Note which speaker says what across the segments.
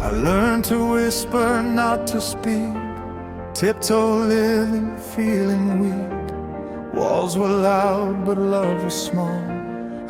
Speaker 1: I learned to whisper, not to speak, tiptoe living, feeling weak. Walls were loud, but love was small.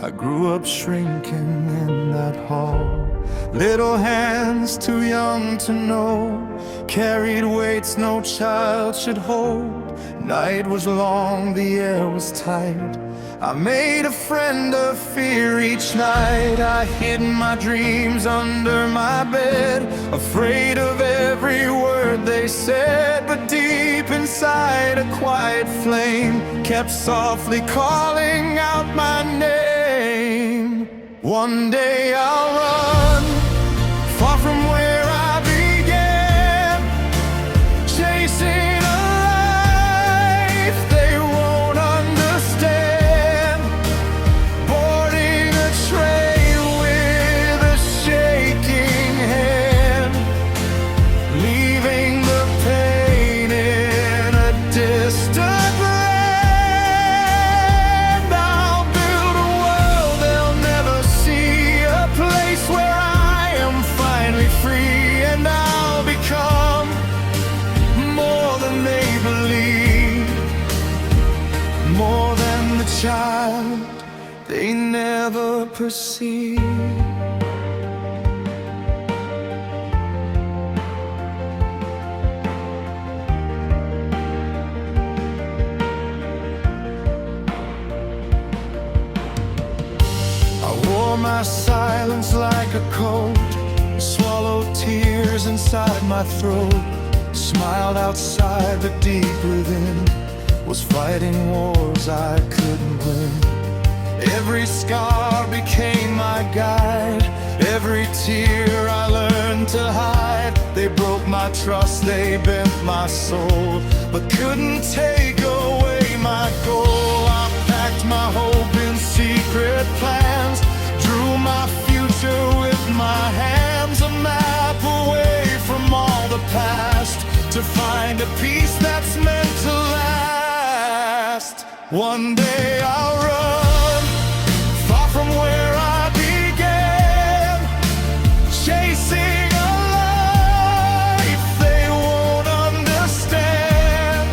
Speaker 1: I grew up shrinking in that hall. Little hands too young to know, carried weights no child should hold. Night was long, the air was tight. I made a friend of fear each night. I hid my dreams under my bed, afraid of every word they said. But deep inside, a quiet flame kept softly calling out my name. One day I'll run far from where I began, chasing a life they won't understand, boarding a train with a shaking hand, leaving the pain in a distant land. I'll build a world they'll never see, a place where I am finally free, and I'll become more than they believe, more than the child they never perceive. I wore my silence like a coat, swallowed tears inside my throat, smiled outside but deep within was fighting wars I couldn't win. Every scar became my guide, every tear I learned to hide. They broke my trust, they bent my soul, but couldn't take away my goal. I packed my hope in secret plans, drew my future with my hands, a map away from all the past, to find a peace that's meant to last. One day I'll run far from where I began, chasing a life they won't understand,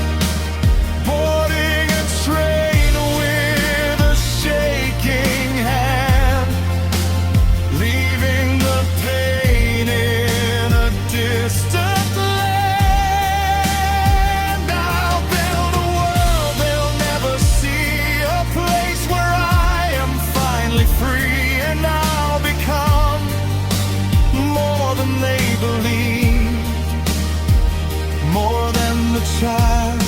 Speaker 1: boarding a train with a shaking hand, leaving the pain in a distant land. I'll build a world they'll never see, a place where I am finally free, and I'll become more than they believe, more than the child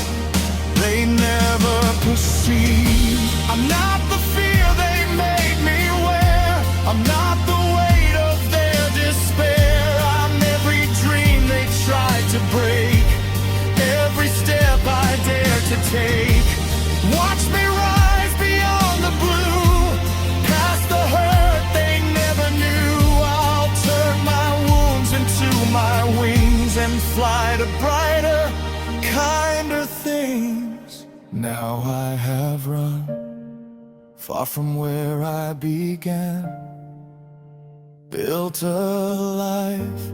Speaker 1: they never perceive. I'm not the fear they made me wear, I'm not the weight of their despair. I'm every dream they tried to break, every step I dare to take. Watch me rise beyond the blue, past the hurt they never knew. I'll turn my wounds into my wings and fly to brighter, kinder things. Now I have run far from where I began, built a life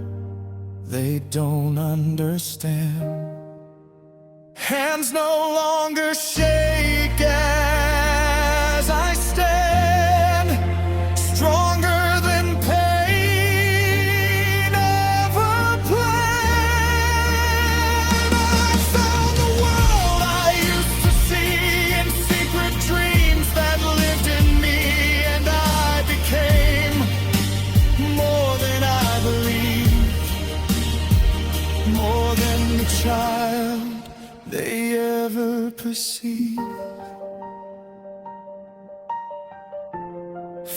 Speaker 1: they don't understand. Hands no longer shake as I stand, stronger than pain ever planned. I found the world I used to see in secret dreams that lived in me, and I became more than I believed, more than the child they ever perceive.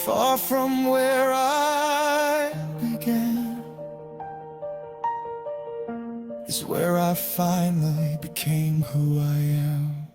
Speaker 1: Far from where I began is where I finally became who I am.